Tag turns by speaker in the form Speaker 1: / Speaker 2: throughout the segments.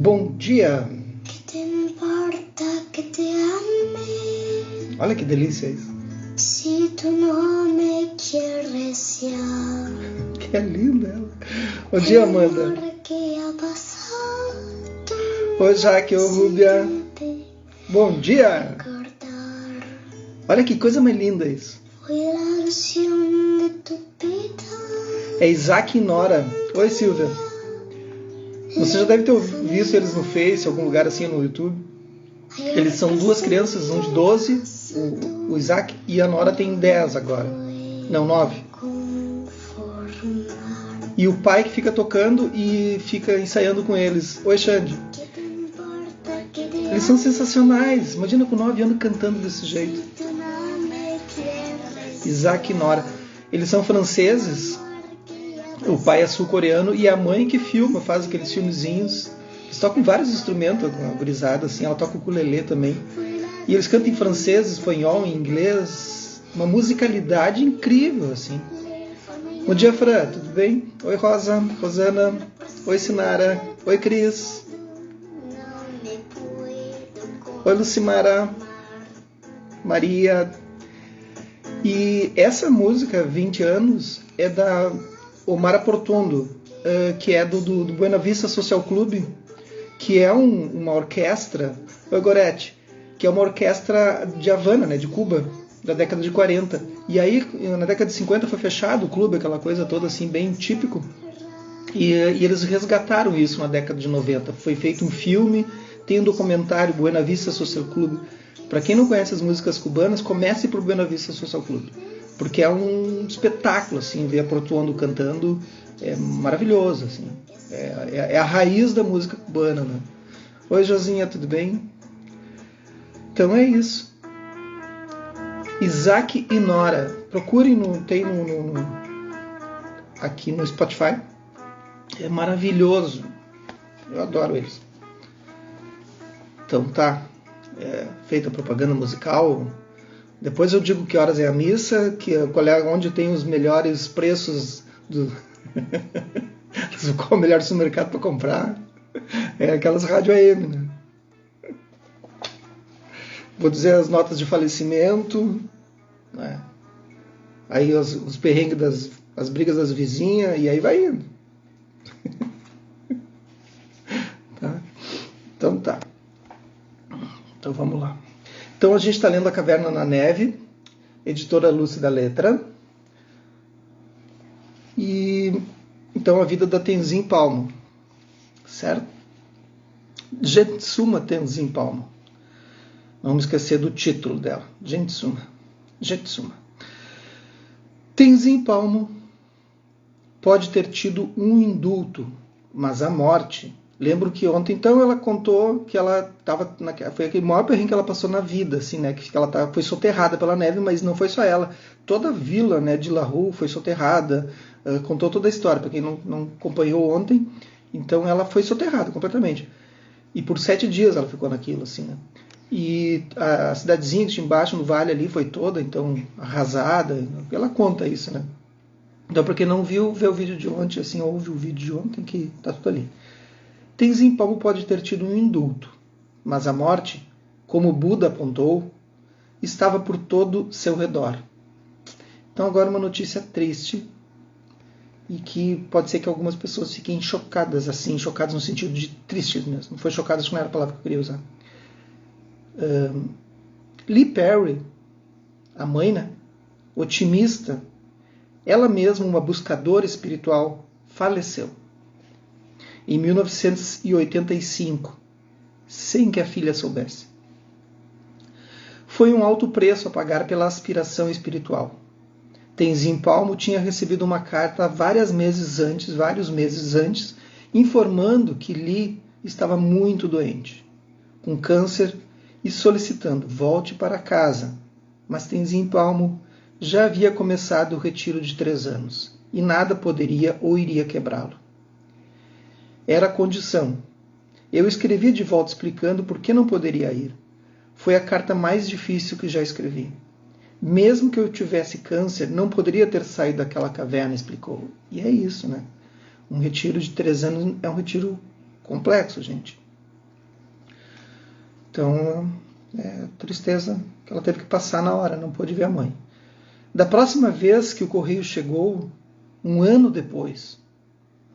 Speaker 1: Bom dia!
Speaker 2: Que te importa que te ame?
Speaker 1: Olha que delícia isso.
Speaker 2: Si tu no me quieres ya.
Speaker 1: Que linda ela. Bom dia, Amanda.
Speaker 2: Amor que ha pasado.
Speaker 1: Oi, Jaque, ô Rúbia. Bom dia!
Speaker 2: Recordar.
Speaker 1: Olha que coisa mais linda isso.
Speaker 2: Fui la ilusión de tu vida.
Speaker 1: É Isaac e Nora. Oi, Silvia. Você já deve ter visto eles no Face, em algum lugar assim no YouTube. Eles são duas crianças, um de 12, o Isaac, e a Nora tem 10 agora. Não, 9. E o pai que fica tocando e fica ensaiando com eles. Oi, Xande. Eles são sensacionais. Imagina com 9 anos cantando desse jeito. Isaac e Nora. Eles são franceses. O pai é sul-coreano e a mãe que filma, faz aqueles filmezinhos. Eles tocam vários instrumentos, a gurizada, assim. Ela toca o ukulele também. E eles cantam em francês, espanhol, em inglês. Uma musicalidade incrível, assim. Bom dia, Fran. Tudo bem? Oi, Rosa. Rosana. Oi, Sinara. Oi, Cris. Oi, Lucimara. Maria. E essa música, 20 anos, é da Omar Portondo, que é do Buena Vista Social Club, que é uma orquestra, oi, Gorete, que é uma orquestra de Havana, né, de Cuba, da década de 40. E aí, na década de 50, foi fechado o clube, aquela coisa toda assim, bem típico. E eles resgataram isso na década de 90. Foi feito um filme, tem um documentário, Buena Vista Social Club. Para quem não conhece as músicas cubanas, comece por Buena Vista Social Club, porque é um espetáculo, assim, ver a Portuondo cantando, é maravilhoso, assim, é a raiz da música cubana, né? Oi, Josinha, tudo bem? Então é isso. Isaac e Nora, procurem, tem aqui no Spotify, é maravilhoso, eu adoro eles. Então tá, feita a propaganda musical. Depois eu digo que horas é a missa, onde tem os melhores preços, qual o melhor supermercado para comprar. É aquelas rádio AM, né? Vou dizer as notas de falecimento, né? Aí os perrengues as brigas das vizinhas, e aí vai indo. Tá? Então tá. Então vamos lá. Então a gente está lendo A Caverna na Neve, editora Lúcida Letra. E então a vida da Tenzin Palmo, certo? Jetsuma Tenzin Palmo. Não vamos esquecer do título dela. Jetsuma. Tenzin Palmo pode ter tido um indulto, mas a morte... Lembro que ontem, então, ela contou que ela estava... Foi aquele maior perrengue que ela passou na vida, assim, né? Que ela foi soterrada pela neve, mas não foi só ela. Toda a vila, né, de La Rue foi soterrada. Contou toda a história, para quem não acompanhou ontem. Então, ela foi soterrada completamente. E por 7 dias ela ficou naquilo, assim, né? E a cidadezinha que tinha embaixo, no vale ali, foi toda, então, arrasada. Ela conta isso, né? Então, para quem não viu, vê o vídeo de ontem, assim, ouve o vídeo de ontem, que tá tudo ali. Tenzin Palmo pode ter tido um indulto, mas a morte, como Buda apontou, estava por todo seu redor. Então agora uma notícia triste, e que pode ser que algumas pessoas fiquem chocadas, assim, chocadas no sentido de tristes mesmo. Não foi chocadas, não era a palavra que eu queria usar. Lee Perry, a mãe, né, otimista, ela mesma uma buscadora espiritual, faleceu em 1985, sem que a filha soubesse. Foi um alto preço a pagar pela aspiração espiritual. Tenzin Palmo tinha recebido uma carta vários meses antes, informando que Lee estava muito doente, com câncer, e solicitando volte para casa. Mas Tenzin Palmo já havia começado o retiro de 3 anos, e nada poderia ou iria quebrá-lo. Era a condição. Eu escrevi de volta explicando por que não poderia ir. Foi a carta mais difícil que já escrevi. Mesmo que eu tivesse câncer, não poderia ter saído daquela caverna, explicou. E é isso, né? Um retiro de 3 anos é um retiro complexo, gente. Então, tristeza que ela teve que passar na hora, não pôde ver a mãe. Da próxima vez que o correio chegou, um ano depois,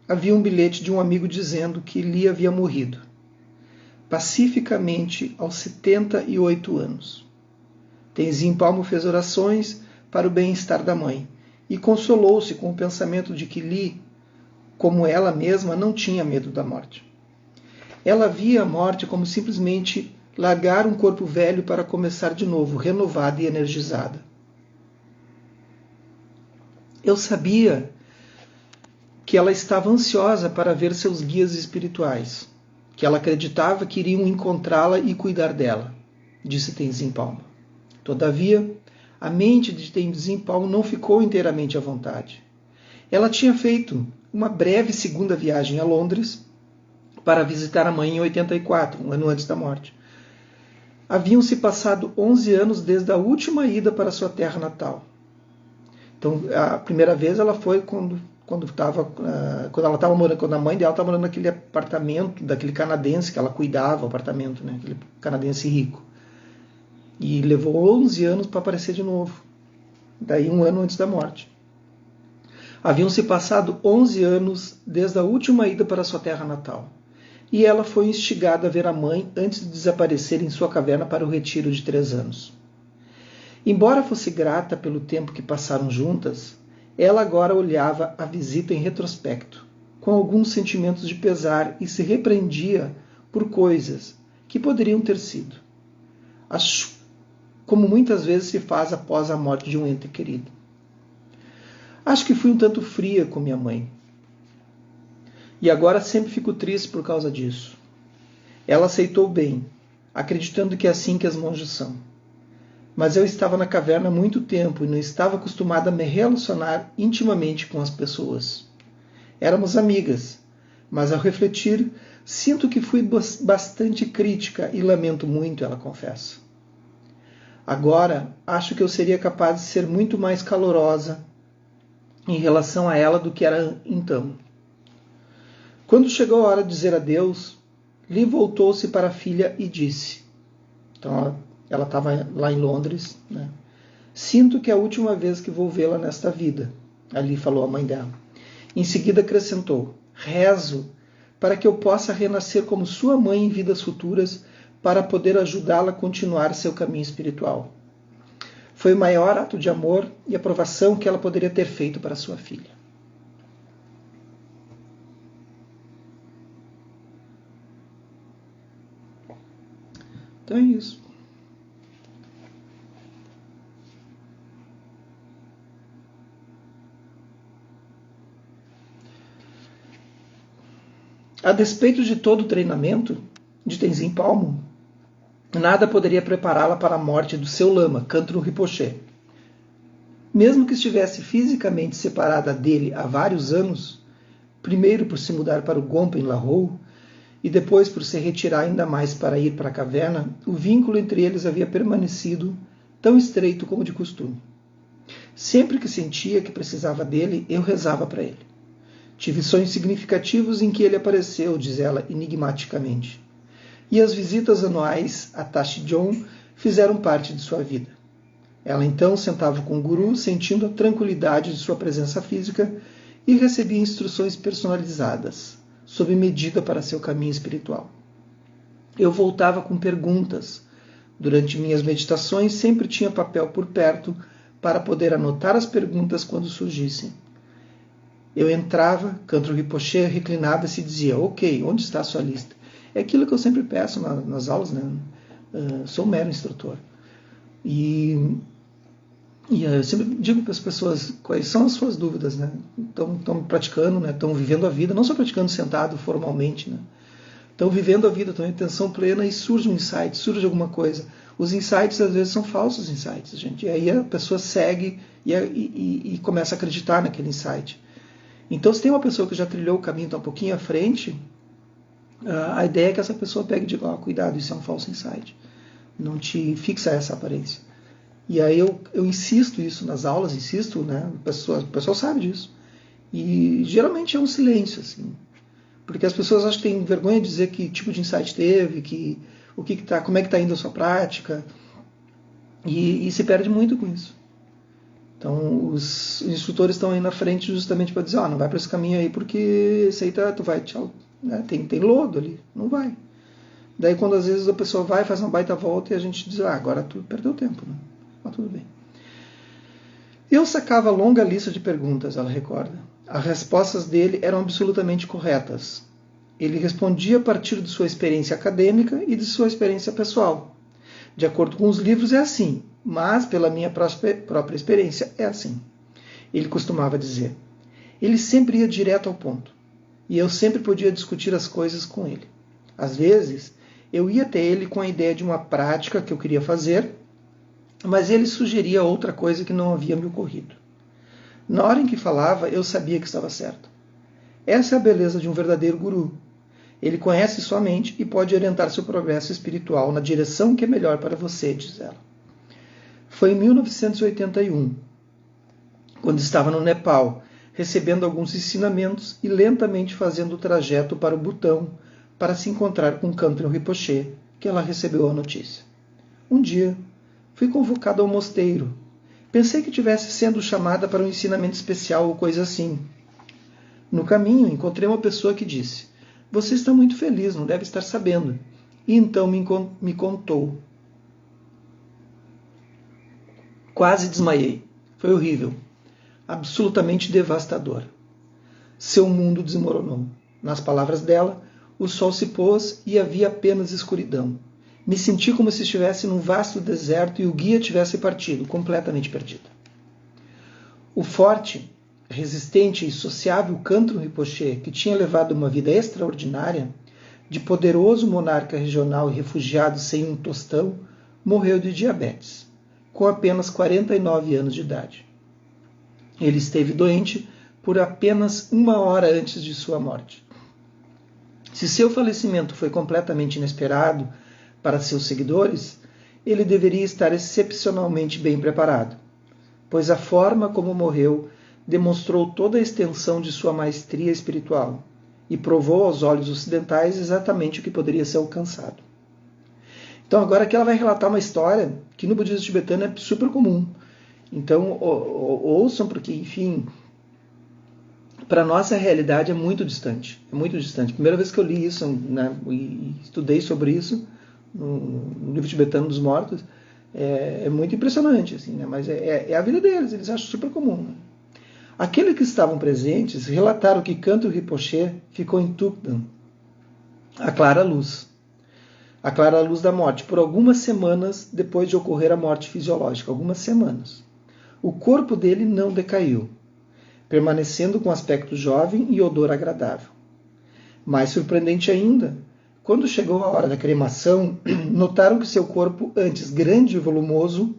Speaker 1: havia um bilhete de um amigo dizendo que Lee havia morrido, pacificamente aos 78 anos. Tenzin Palmo fez orações para o bem-estar da mãe e consolou-se com o pensamento de que Lee, como ela mesma, não tinha medo da morte. Ela via a morte como simplesmente largar um corpo velho para começar de novo, renovada e energizada. Eu sabia que ela estava ansiosa para ver seus guias espirituais, que ela acreditava que iriam encontrá-la e cuidar dela, disse Tenzin Palmo. Todavia, a mente de Tenzin Palmo não ficou inteiramente à vontade. Ela tinha feito uma breve segunda viagem a Londres para visitar a mãe em 84, um ano antes da morte. Haviam-se passado 11 anos desde a última ida para sua terra natal. Então, a primeira vez ela foi quando a mãe dela estava morando naquele apartamento daquele canadense que ela cuidava, o apartamento, né, aquele canadense rico. E levou 11 anos para aparecer de novo. Daí um ano antes da morte. Haviam se passado 11 anos desde a última ida para sua terra natal. E ela foi instigada a ver a mãe antes de desaparecer em sua caverna para o retiro de 3 anos. Embora fosse grata pelo tempo que passaram juntas, ela agora olhava a visita em retrospecto, com alguns sentimentos de pesar e se repreendia por coisas que poderiam ter sido. Como muitas vezes se faz após a morte de um ente querido. Acho que fui um tanto fria com minha mãe. E agora sempre fico triste por causa disso. Ela aceitou bem, acreditando que é assim que as monjas são. Mas eu estava na caverna há muito tempo e não estava acostumada a me relacionar intimamente com as pessoas. Éramos amigas, mas ao refletir, sinto que fui bastante crítica e lamento muito, ela confessa. Agora, acho que eu seria capaz de ser muito mais calorosa em relação a ela do que era então. Quando chegou a hora de dizer adeus, Lee voltou-se para a filha e disse. Então, ela estava lá em Londres, né? Sinto que é a última vez que vou vê-la nesta vida, ali falou a mãe dela. Em seguida acrescentou, rezo para que eu possa renascer como sua mãe em vidas futuras para poder ajudá-la a continuar seu caminho espiritual. Foi o maior ato de amor e aprovação que ela poderia ter feito para sua filha. Então é isso. A despeito de todo o treinamento de Tenzin Palmo, nada poderia prepará-la para a morte do seu lama, Kantru Rinpoche. Mesmo que estivesse fisicamente separada dele há vários anos, primeiro por se mudar para o Gompa em Lahore, e depois por se retirar ainda mais para ir para a caverna, o vínculo entre eles havia permanecido tão estreito como de costume. Sempre que sentia que precisava dele, eu rezava para ele. Tive sonhos significativos em que ele apareceu, diz ela enigmaticamente. E as visitas anuais a Tashi-Jon fizeram parte de sua vida. Ela então sentava com o guru, sentindo a tranquilidade de sua presença física e recebia instruções personalizadas, sob medida para seu caminho espiritual. Eu voltava com perguntas. Durante minhas meditações sempre tinha papel por perto para poder anotar as perguntas quando surgissem. Eu entrava, Kantru Rinpoche reclinava-se e dizia, ok, onde está a sua lista? É aquilo que eu sempre peço nas aulas, né? Sou um mero instrutor. E eu sempre digo para as pessoas quais são as suas dúvidas, né? Estão praticando, né? Estão vivendo a vida, não só praticando sentado formalmente, né? Estão vivendo a vida, estão em atenção plena e surge um insight, surge alguma coisa. Os insights às vezes são falsos insights, gente. E aí a pessoa segue e começa a acreditar naquele insight. Então, se tem uma pessoa que já trilhou o caminho, está um pouquinho à frente, a ideia é que essa pessoa pegue e diga, cuidado, isso é um falso insight. Não te fixa essa aparência. E aí eu insisto isso nas aulas, né? O pessoal sabe disso. E geralmente é um silêncio, assim. Porque as pessoas acham que têm vergonha de dizer que tipo de insight teve, como é que está indo a sua prática, e se perde muito com isso. Então os instrutores estão aí na frente justamente para dizer, não vai para esse caminho aí porque esse aí tu vai, tchau, né? Tem lodo ali, não vai. Daí quando às vezes a pessoa vai, faz uma baita volta e a gente diz, agora tu perdeu tempo, né? Mas tudo bem. Eu sacava longa lista de perguntas, ela recorda. As respostas dele eram absolutamente corretas. Ele respondia a partir de sua experiência acadêmica e de sua experiência pessoal. De acordo com os livros é assim, mas pela minha própria experiência é assim. Ele costumava dizer. Ele sempre ia direto ao ponto. E eu sempre podia discutir as coisas com ele. Às vezes, eu ia até ele com a ideia de uma prática que eu queria fazer, mas ele sugeria outra coisa que não havia me ocorrido. Na hora em que falava, eu sabia que estava certo. Essa é a beleza de um verdadeiro guru. Ele conhece sua mente e pode orientar seu progresso espiritual na direção que é melhor para você, diz ela. Foi em 1981, quando estava no Nepal, recebendo alguns ensinamentos e lentamente fazendo o trajeto para o Butão para se encontrar com Khenpo Rinpoche, que ela recebeu a notícia. Um dia, fui convocada ao mosteiro. Pensei que tivesse sendo chamada para um ensinamento especial ou coisa assim. No caminho, encontrei uma pessoa que disse, você está muito feliz, não deve estar sabendo. E então me contou. Quase desmaiei. Foi horrível. Absolutamente devastador. Seu mundo desmoronou. Nas palavras dela, o sol se pôs e havia apenas escuridão. Me senti como se estivesse num vasto deserto e o guia tivesse partido, completamente perdido. O forte, resistente e sociável Khenpo Rinpoche, que tinha levado uma vida extraordinária, de poderoso monarca regional e refugiado sem um tostão, morreu de diabetes, com apenas 49 anos de idade. Ele esteve doente por apenas 1 hora antes de sua morte. Se seu falecimento foi completamente inesperado para seus seguidores, ele deveria estar excepcionalmente bem preparado, pois a forma como morreu demonstrou toda a extensão de sua maestria espiritual e provou aos olhos ocidentais exatamente o que poderia ser alcançado. Então agora aqui ela vai relatar uma história que no budismo tibetano é super comum. Então ouçam, porque, enfim, para a nossa realidade é muito distante. É muito distante. Primeira vez que eu li isso, né, e estudei sobre isso no livro tibetano dos mortos, é muito impressionante, assim, né, mas é a vida deles, eles acham super comum. Né? Aqueles que estavam presentes relataram que Khenpo Rinpoche ficou em Thukden, a clara luz da morte, por algumas semanas depois de ocorrer a morte fisiológica, algumas semanas. O corpo dele não decaiu, permanecendo com aspecto jovem e odor agradável. Mais surpreendente ainda, quando chegou a hora da cremação, notaram que seu corpo, antes grande e volumoso,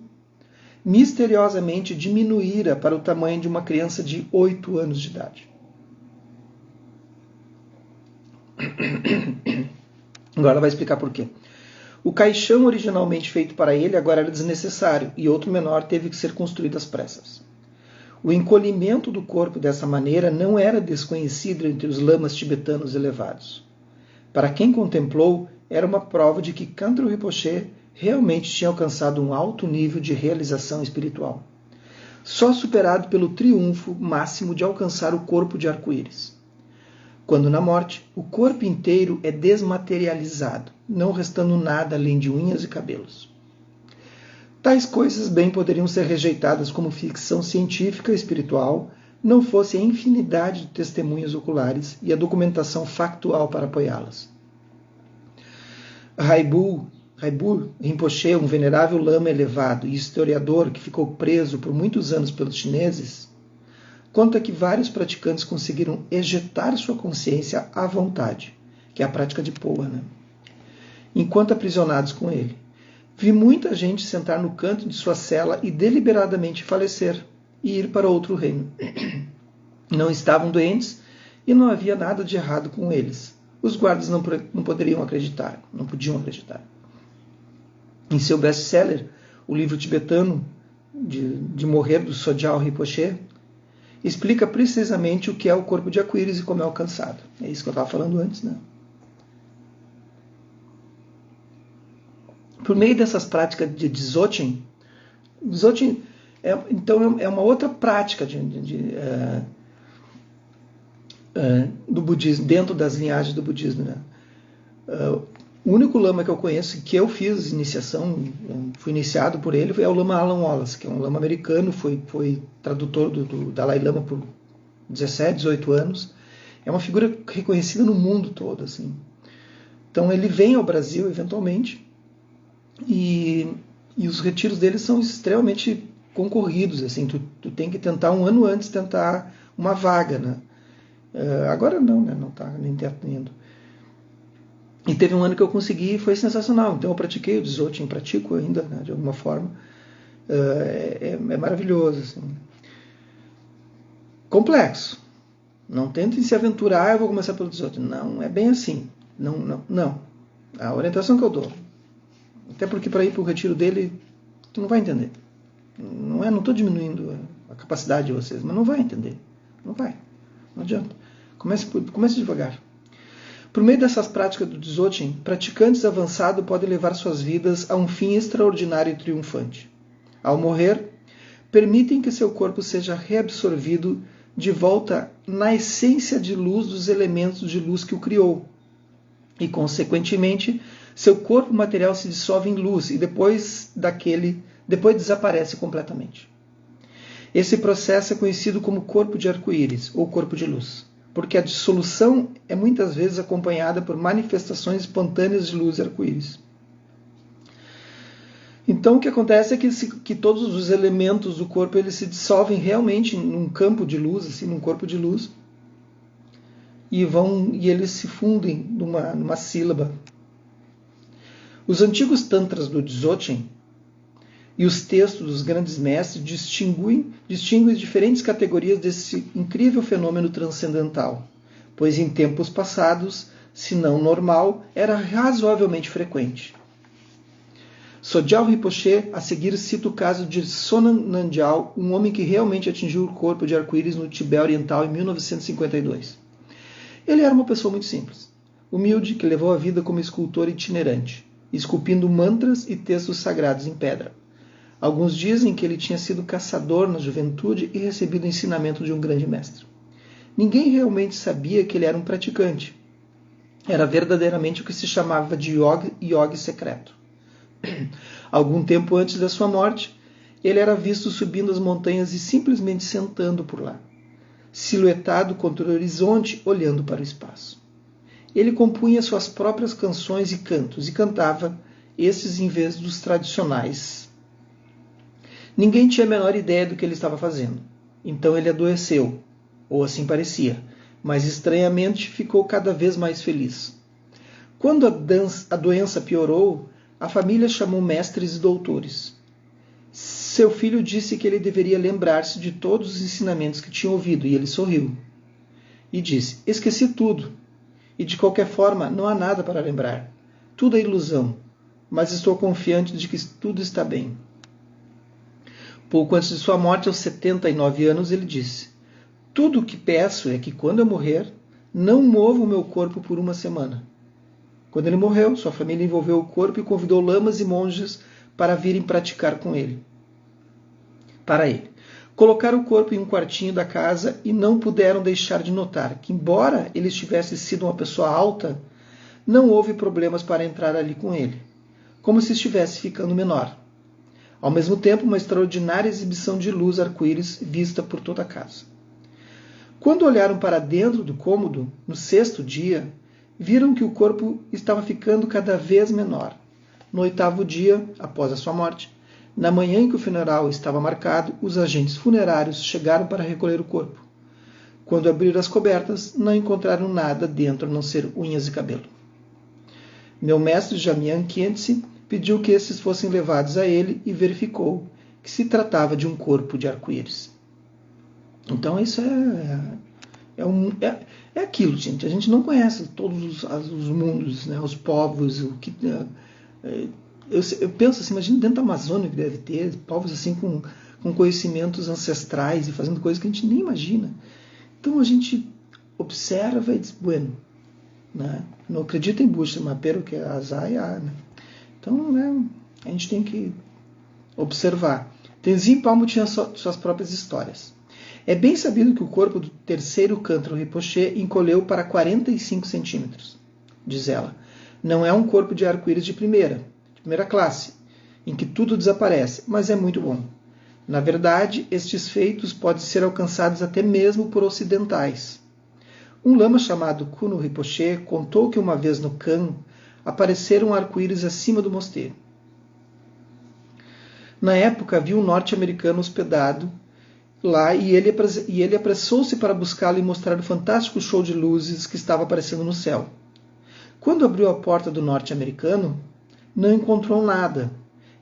Speaker 1: misteriosamente diminuíra para o tamanho de uma criança de 8 anos de idade. Agora ela vai explicar por quê. O caixão originalmente feito para ele agora era desnecessário e outro menor teve que ser construído às pressas. O encolhimento do corpo dessa maneira não era desconhecido entre os lamas tibetanos elevados. Para quem contemplou, era uma prova de que Khenpo Rinpoche realmente tinha alcançado um alto nível de realização espiritual, só superado pelo triunfo máximo de alcançar o corpo de arco-íris. Quando na morte, o corpo inteiro é desmaterializado, não restando nada além de unhas e cabelos. Tais coisas bem poderiam ser rejeitadas como ficção científica e espiritual, não fosse a infinidade de testemunhas oculares e a documentação factual para apoiá-las. Raibur Rinpoche, um venerável lama elevado e historiador que ficou preso por muitos anos pelos chineses, conta que vários praticantes conseguiram ejetar sua consciência à vontade, que é a prática de Poa, né? Enquanto aprisionados com ele. Vi muita gente sentar no canto de sua cela e deliberadamente falecer e ir para outro reino. Não estavam doentes e não havia nada de errado com eles. Os guardas não podiam acreditar. Em seu best-seller, o livro tibetano de morrer do Sogyal Rinpoche, explica precisamente o que é o corpo de arco-íris e como é alcançado. É isso que eu estava falando antes, né? Por meio dessas práticas de Dzogchen, então é uma outra prática do budismo, dentro das linhagens do budismo, né? O único lama que eu conheço, que eu fiz iniciação, fui iniciado por ele, é o Lama Alan Wallace, que é um lama americano, foi tradutor do Dalai Lama por 17, 18 anos. É uma figura reconhecida no mundo todo, assim. Então ele vem ao Brasil, eventualmente, e os retiros dele são extremamente concorridos, assim. Tu tem que tentar um ano antes tentar uma vaga, né? Agora não, né? Não está nem indo. E teve um ano que eu consegui e foi sensacional. Então eu pratiquei o Dzogchen, pratico ainda, né, de alguma forma. É maravilhoso. Assim. Complexo. Não tentem se aventurar, eu vou começar pelo Dzogchen. Não é bem assim. Não. A orientação que eu dou. Até porque para ir para o retiro dele, tu não vai entender. Não estou diminuindo a capacidade de vocês, mas não vai entender. Não vai. Não adianta. Comece devagar. Por meio dessas práticas do Dzogchen, praticantes avançados podem levar suas vidas a um fim extraordinário e triunfante. Ao morrer, permitem que seu corpo seja reabsorvido de volta na essência de luz dos elementos de luz que o criou. E, consequentemente, seu corpo material se dissolve em luz e depois desaparece completamente. Esse processo é conhecido como corpo de arco-íris ou corpo de luz, porque a dissolução é muitas vezes acompanhada por manifestações espontâneas de luz arco-íris. Então o que acontece é que todos os elementos do corpo eles se dissolvem realmente num campo de luz, assim, num corpo de luz, e eles se fundem numa sílaba. Os antigos tantras do Dzogchen e os textos dos grandes mestres distinguem diferentes categorias desse incrível fenômeno transcendental, pois em tempos passados, se não normal, era razoavelmente frequente. Sogyal Rinpoche, a seguir, cita o caso de Sonan Namgyal, um homem que realmente atingiu o corpo de arco-íris no Tibete Oriental em 1952. Ele era uma pessoa muito simples, humilde, que levou a vida como escultor itinerante, esculpindo mantras e textos sagrados em pedra. Alguns dizem que ele tinha sido caçador na juventude e recebido o ensinamento de um grande mestre. Ninguém realmente sabia que ele era um praticante. Era verdadeiramente o que se chamava de yogi secreto. Algum tempo antes da sua morte, ele era visto subindo as montanhas e simplesmente sentando por lá, siluetado contra o horizonte, olhando para o espaço. Ele compunha suas próprias canções e cantos e cantava esses em vez dos tradicionais. Ninguém tinha a menor ideia do que ele estava fazendo. Então ele adoeceu, ou assim parecia, mas estranhamente ficou cada vez mais feliz. Quando a doença piorou, a família chamou mestres e doutores. Seu filho disse que ele deveria lembrar-se de todos os ensinamentos que tinha ouvido, e ele sorriu. E disse: esqueci tudo, e de qualquer forma não há nada para lembrar. Tudo é ilusão, mas estou confiante de que tudo está bem. Pouco antes de sua morte, aos 79 anos, ele disse: tudo o que peço é que, quando eu morrer, não mova o meu corpo por uma semana. Quando ele morreu, sua família envolveu o corpo e convidou lamas e monges para virem praticar com ele. Para ele. Colocaram o corpo em um quartinho da casa e não puderam deixar de notar que, embora ele tivesse sido uma pessoa alta, não houve problemas para entrar ali com ele, como se estivesse ficando menor. Ao mesmo tempo, uma extraordinária exibição de luz arco-íris vista por toda a casa. Quando olharam para dentro do cômodo, no 6º dia, viram que o corpo estava ficando cada vez menor. No 8º dia, após a sua morte, na manhã em que o funeral estava marcado, os agentes funerários chegaram para recolher o corpo. Quando abriram as cobertas, não encontraram nada dentro a não ser unhas e cabelo. Meu mestre Jamyang Khyentse pediu que esses fossem levados a ele e verificou que se tratava de um corpo de arco-íris. Então isso é aquilo, gente. A gente não conhece todos os mundos, né, os povos. Eu penso assim, imagina dentro da Amazônia que deve ter povos assim com conhecimentos ancestrais e fazendo coisas que a gente nem imagina. Então a gente observa e diz, bueno, né? Não acredita em Bucha, mas pelo que azar, né? Então, né, A gente tem que observar. Tenzin Palmo tinha suas próprias histórias. É bem sabido que o corpo do terceiro Kantro Rinpoche encolheu para 45 centímetros, diz ela. Não é um corpo de arco-íris de primeira classe, em que tudo desaparece, mas é muito bom. Na verdade, estes feitos podem ser alcançados até mesmo por ocidentais. Um lama chamado Kuno Rinpoche contou que uma vez no Kan apareceram um arco-íris acima do mosteiro. Na época, havia um norte-americano hospedado lá e ele apressou-se para buscá-lo e mostrar o fantástico show de luzes que estava aparecendo no céu. Quando abriu a porta do norte-americano, não encontrou nada,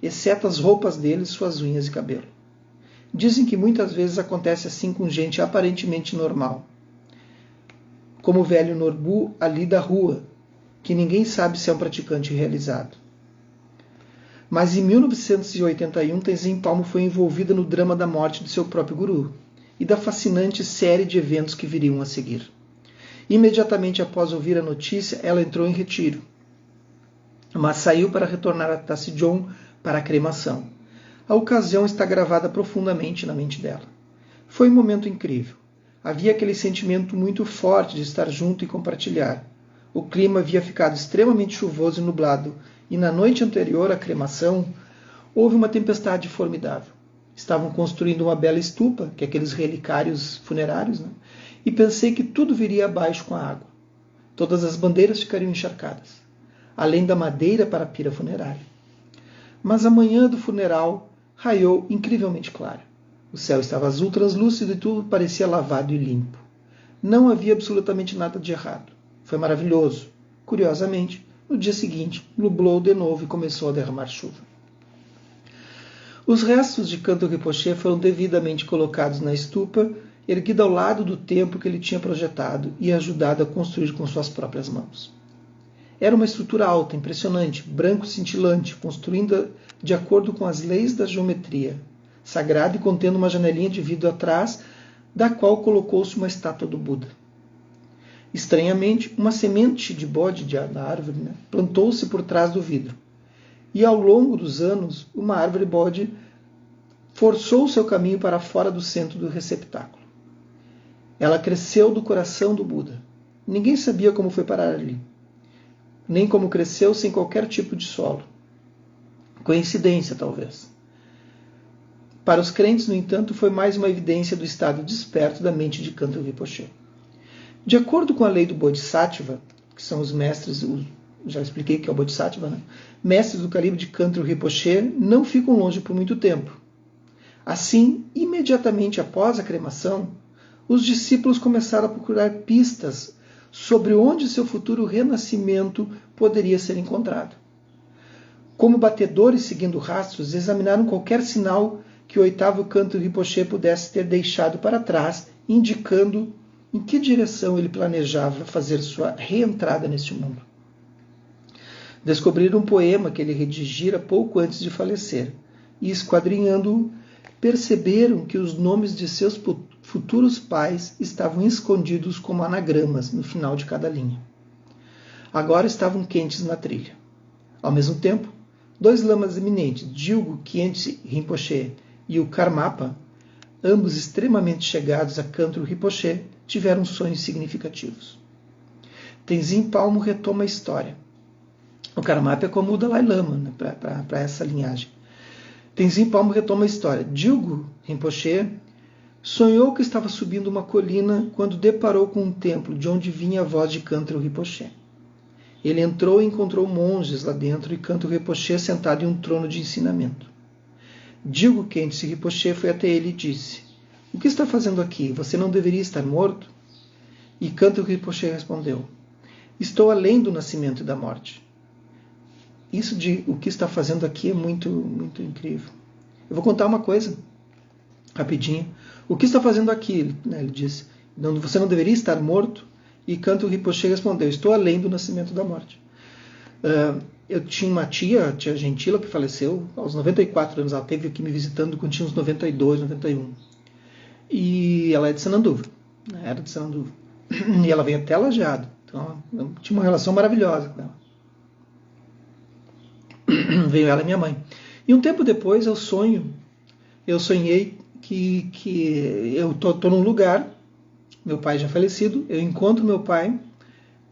Speaker 1: exceto as roupas dele, suas unhas e cabelo. Dizem que muitas vezes acontece assim com gente aparentemente normal, como o velho Norbu ali da rua, que ninguém sabe se é um praticante realizado. Mas em 1981, Tenzin Palmo foi envolvida no drama da morte de seu próprio guru e da fascinante série de eventos que viriam a seguir. Imediatamente após ouvir a notícia, ela entrou em retiro, mas saiu para retornar a Tassijon para a cremação. A ocasião está gravada profundamente na mente dela. Foi um momento incrível. Havia aquele sentimento muito forte de estar junto e compartilhar. O clima havia ficado extremamente chuvoso e nublado, e na noite anterior à cremação houve uma tempestade formidável. Estavam construindo uma bela estupa, que é aqueles relicários funerários, né? E pensei que tudo viria abaixo com a água. Todas as bandeiras ficariam encharcadas, além da madeira para a pira funerária. Mas a manhã do funeral raiou incrivelmente clara. O céu estava azul translúcido e tudo parecia lavado e limpo. Não havia absolutamente nada de errado. Foi maravilhoso. Curiosamente, no dia seguinte, nublou de novo e começou a derramar chuva. Os restos de Kantro Rinpoche foram devidamente colocados na estupa, erguida ao lado do templo que ele tinha projetado e ajudado a construir com suas próprias mãos. Era uma estrutura alta, impressionante, branco cintilante, construída de acordo com as leis da geometria, sagrada e contendo uma janelinha de vidro atrás, da qual colocou-se uma estátua do Buda. Estranhamente, uma semente de bode da árvore plantou-se por trás do vidro. E ao longo dos anos, uma árvore bode forçou seu caminho para fora do centro do receptáculo. Ela cresceu do coração do Buda. Ninguém sabia como foi parar ali, nem como cresceu sem qualquer tipo de solo. Coincidência, talvez. Para os crentes, no entanto, foi mais uma evidência do estado desperto da mente de Kantro Rinpoche. De acordo com a lei do Bodhisattva, que são os mestres, já expliquei que é o Bodhisattva, né? Mestres do calibre de Kantro Rinpoche não ficam longe por muito tempo. Assim, imediatamente após a cremação, os discípulos começaram a procurar pistas sobre onde seu futuro renascimento poderia ser encontrado. Como batedores seguindo rastros, examinaram qualquer sinal que o oitavo Kantro Rinpoche pudesse ter deixado para trás, indicando em que direção ele planejava fazer sua reentrada neste mundo. Descobriram um poema que ele redigira pouco antes de falecer, e esquadrinhando-o, perceberam que os nomes de seus futuros pais estavam escondidos como anagramas no final de cada linha. Agora estavam quentes na trilha. Ao mesmo tempo, dois lamas eminentes, Dilgo Khyentse Rinpoche e o Karmapa, ambos extremamente chegados a Kantro Rinpoche, tiveram sonhos significativos. Tenzin Palmo retoma a história. O Karmapa é como o Dalai Lama, né, para essa linhagem. Tenzin Palmo retoma a história. Dilgo Rinpoche sonhou que estava subindo uma colina quando deparou com um templo de onde vinha a voz de Kantro Rinpoche. Ele entrou e encontrou monges lá dentro e Kantro Rinpoche sentado em um trono de ensinamento. Dilgo Khyentse Rinpoche foi até ele e disse: "O que está fazendo aqui? Você não deveria estar morto?" E Kantro Rinpoche respondeu: "Estou além do nascimento e da morte." Isso de o que está fazendo aqui é muito, muito incrível. Eu vou contar uma coisa, rapidinho. O que está fazendo aqui? Ele disse: "Você não deveria estar morto?" E Kantro Rinpoche respondeu: "Estou além do nascimento e da morte." Eu tinha uma tia Gentila, que faleceu aos 94 anos. Ela esteve aqui me visitando quando tinha uns 92, 91. E ela é de Sananduva. Era de Sananduva. E ela veio até Lajeado. Então, eu tinha uma relação maravilhosa com ela. Veio ela e minha mãe. E um tempo depois eu sonhei que eu tô num lugar, meu pai já falecido, eu encontro meu pai,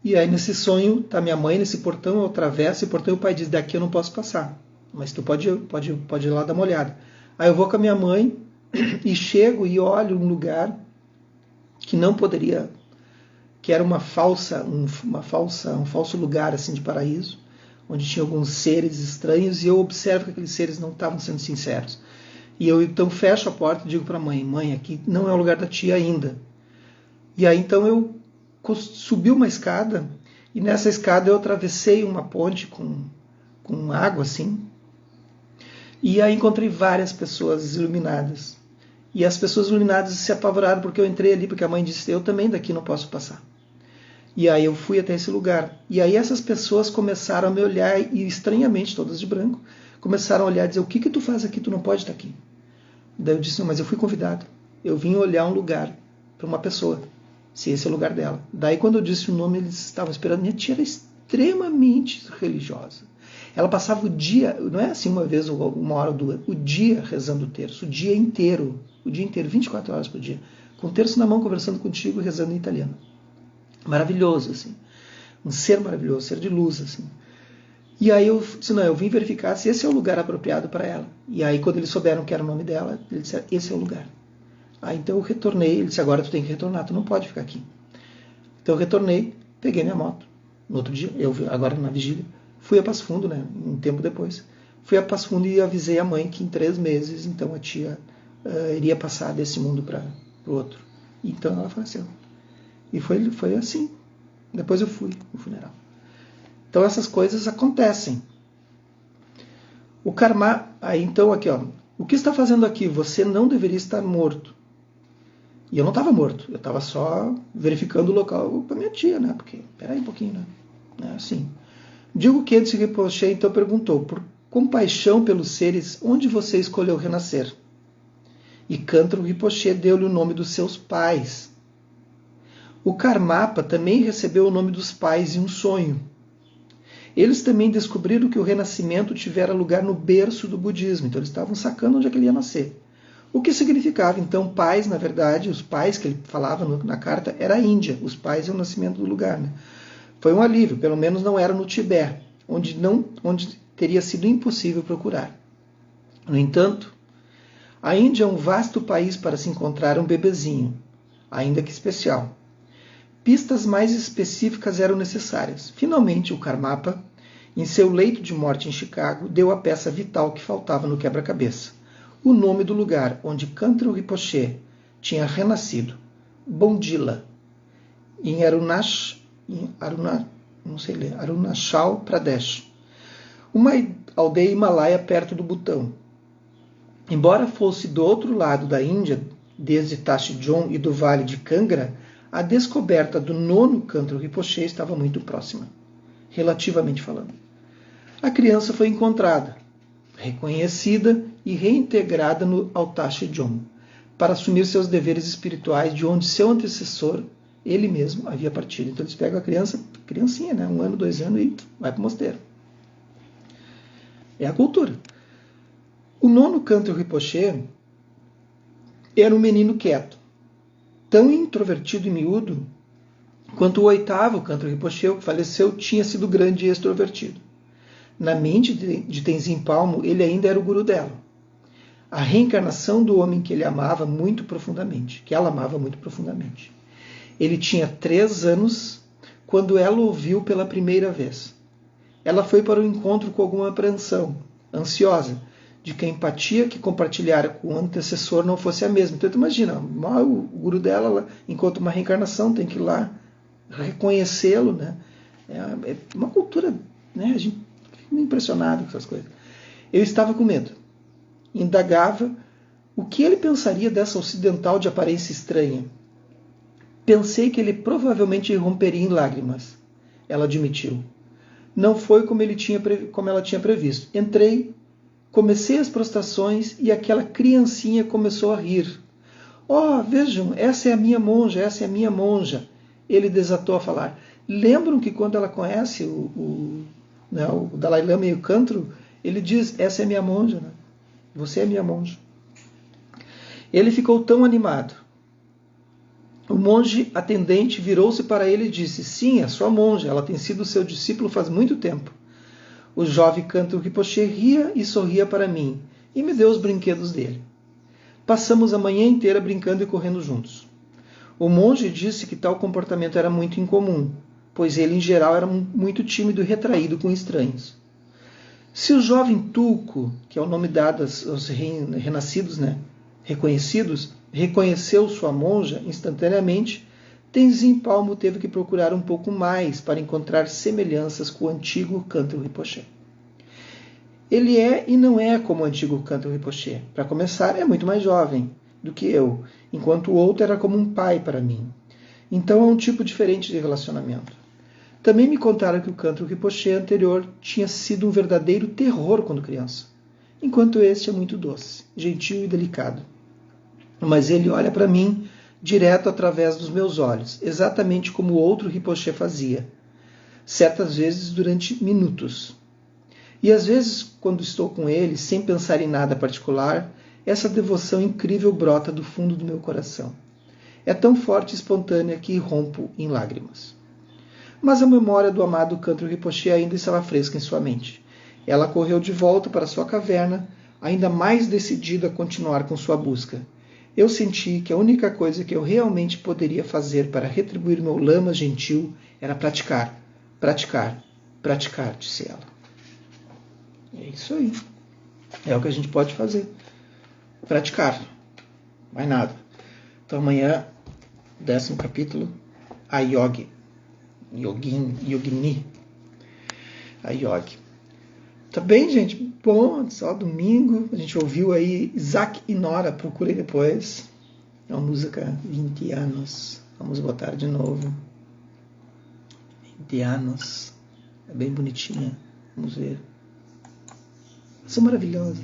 Speaker 1: e aí nesse sonho tá minha mãe nesse portão, eu atravesso o portão e o pai diz, daqui eu não posso passar, mas tu pode ir lá dar uma olhada. Aí eu vou com a minha mãe e chego e olho um lugar que não poderia, que era um falso lugar assim de paraíso, onde tinha alguns seres estranhos, e eu observo que aqueles seres não estavam sendo sinceros. E eu então fecho a porta e digo para a mãe, mãe, aqui não é o lugar da tia ainda. E aí então eu subi uma escada, e nessa escada eu atravessei uma ponte com água assim, e aí encontrei várias pessoas iluminadas. E as pessoas iluminadas se apavoraram porque eu entrei ali, porque a mãe disse, eu também daqui não posso passar. E aí eu fui até esse lugar. E aí essas pessoas começaram a me olhar, e estranhamente, todas de branco, começaram a olhar e dizer, o que tu faz aqui? Tu não pode estar aqui. Daí eu disse, não, mas eu fui convidado. Eu vim olhar um lugar para uma pessoa, se esse é o lugar dela. Daí quando eu disse o nome, eles estavam esperando. Minha tia era extremamente religiosa. Ela passava o dia, não é assim uma vez, uma hora ou duas, o dia rezando o terço, o dia inteiro, 24 horas por dia, com o terço na mão, conversando contigo, rezando em italiano. Maravilhoso, assim. Um ser maravilhoso, um ser de luz, assim. E aí eu disse, não, eu vim verificar se esse é o lugar apropriado para ela. E aí quando eles souberam que era o nome dela, eles disseram, esse é o lugar. Aí então eu retornei, ele disse, agora tu tem que retornar, tu não pode ficar aqui. Então eu retornei, peguei minha moto. No outro dia, agora na vigília, fui a Passo Fundo, né, um tempo depois. Fui a Passo Fundo e avisei a mãe que em 3 meses, então a tia iria passar desse mundo para o outro. Então ela faleceu. E foi assim. Depois eu fui no funeral. Então essas coisas acontecem. O karma, aí então aqui, ó, o que está fazendo aqui? Você não deveria estar morto. E eu não estava morto, eu estava só verificando o local para minha tia, né? Porque, peraí um pouquinho, né? É assim. Digo que Khyentse Rinpoche então perguntou, por compaixão pelos seres, onde você escolheu renascer? E Kantro Rinpoche deu-lhe o nome dos seus pais. O Karmapa também recebeu o nome dos pais em um sonho. Eles também descobriram que o renascimento tivera lugar no berço do budismo, então eles estavam sacando onde é que ele ia nascer. O que significava, então, pais, na verdade, os pais que ele falava na carta, era a Índia, os pais é o nascimento do lugar. Né? Foi um alívio, pelo menos não era no Tibete, onde teria sido impossível procurar. No entanto, a Índia é um vasto país para se encontrar um bebezinho, ainda que especial. Pistas mais específicas eram necessárias. Finalmente, o Karmapa, em seu leito de morte em Chicago, deu a peça vital que faltava no quebra-cabeça. O nome do lugar onde Kantro Rinpoche tinha renascido, Bondila, em Arunachal Pradesh, uma aldeia himalaia perto do Butão. Embora fosse do outro lado da Índia, desde Tashi-Jon e do vale de Kangra, a descoberta do 9º Kantro Rinpoche estava muito próxima, relativamente falando. A criança foi encontrada, reconhecida e reintegrada ao Tashi-Jon, para assumir seus deveres espirituais de onde seu antecessor, ele mesmo, havia partido. Então eles pegam a criancinha, né, 1 ano, 2 anos, e vai para o mosteiro. É a cultura. O 9º Kantro Rinpoche era um menino quieto, tão introvertido e miúdo quanto o 8º Kantro Rinpoche, que faleceu, tinha sido grande e extrovertido. Na mente de Tenzin Palmo, ele ainda era o guru dela. A reencarnação do homem que ela amava muito profundamente. Ele tinha 3 anos quando ela o ouviu pela primeira vez. Ela foi para o encontro com alguma apreensão, ansiosa, de que a empatia que compartilhara com o antecessor não fosse a mesma. Então, tu imagina, o guru dela encontra uma reencarnação, tem que ir lá reconhecê-lo, né? É uma cultura, né? A gente fica impressionado com essas coisas. Eu estava com medo. Indagava o que ele pensaria dessa ocidental de aparência estranha. Pensei que ele provavelmente romperia em lágrimas. Ela admitiu. Não foi como ela tinha previsto. Entrei, comecei as prostrações e aquela criancinha começou a rir. Oh, vejam, essa é a minha monja. Ele desatou a falar. Lembram que quando ela conhece o Dalai Lama e o Kantro, Ele diz, essa é minha monja, né? Você é minha monja. Ele ficou tão animado. O monge atendente virou-se para ele e disse, sim, é sua monja, ela tem sido seu discípulo faz muito tempo. O jovem Kantro Rinpoche ria e sorria para mim e me deu os brinquedos dele. Passamos a manhã inteira brincando e correndo juntos. O monge disse que tal comportamento era muito incomum, pois ele, em geral, era muito tímido e retraído com estranhos. Se o jovem Tulku, que é o nome dado aos renascidos, né, reconhecidos, reconheceu sua monja instantaneamente, Tenzin Palmo teve que procurar um pouco mais para encontrar semelhanças com o antigo Kantro Rinpoche. Ele é e não é como o antigo Kantro Rinpoche. Para começar, é muito mais jovem do que eu, enquanto o outro era como um pai para mim. Então é um tipo diferente de relacionamento. Também me contaram que o Kantro Rinpoche anterior tinha sido um verdadeiro terror quando criança, enquanto este é muito doce, gentil e delicado. Mas ele olha para mim direto através dos meus olhos, exatamente como o outro Rinpoche fazia, certas vezes durante minutos. E às vezes, quando estou com ele, sem pensar em nada particular, essa devoção incrível brota do fundo do meu coração. É tão forte e espontânea que rompo em lágrimas. Mas a memória do amado Kantro Rinpoche ainda estava fresca em sua mente. Ela correu de volta para sua caverna, ainda mais decidida a continuar com sua busca. Eu senti que a única coisa que eu realmente poderia fazer para retribuir meu lama gentil era praticar, praticar, praticar, disse ela. É isso aí. É o que a gente pode fazer. Praticar. Mais nada. Então amanhã, 10º capítulo, a Yogi. Yogini. A Yogi. Tá bem, gente? Bom, só domingo. A gente ouviu aí Isaac e Nora. Procurei depois. É uma música 20 anos. Vamos botar de novo. 20 anos. É bem bonitinha. Vamos ver. São maravilhosas.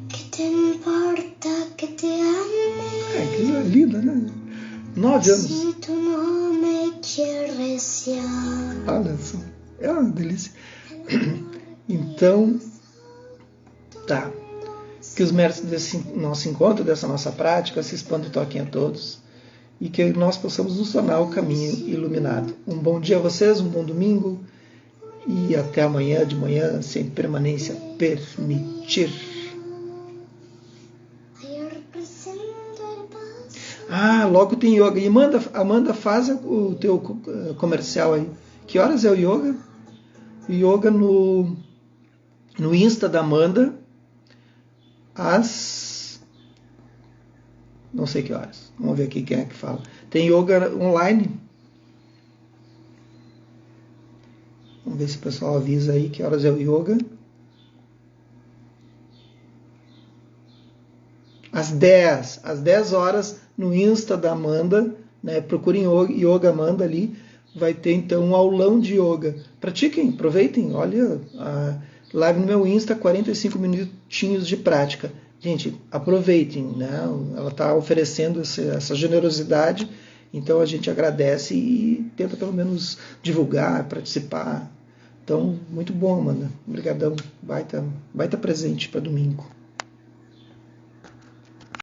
Speaker 2: Que te importa que te ame?
Speaker 1: Que linda, né? 9 anos.
Speaker 2: Si tu no me quieres ya.
Speaker 1: Olha só. É uma delícia. Então, tá. Que os méritos desse nosso encontro, dessa nossa prática, se expandam e toquem a todos. E que nós possamos nos tornar o caminho iluminado. Um bom dia a vocês, um bom domingo. E até amanhã de manhã, sem permanência permitir. Logo tem yoga. E Amanda, faz o teu comercial aí. Que horas é o yoga? Yoga no Insta da Amanda. Às... não sei que horas. Vamos ver aqui quem é que fala. Tem yoga online. Vamos ver se o pessoal avisa aí que horas é o yoga. Às 10 horas no Insta da Amanda, né? Procurem Yoga Amanda ali, vai ter então um aulão de yoga. Pratiquem, aproveitem, olha, a live no meu Insta, 45 minutinhos de prática. Gente, aproveitem, né? Ela está oferecendo essa generosidade, então a gente agradece e tenta pelo menos divulgar, participar. Então, muito bom, Amanda. Obrigadão. Vai estar presente para domingo.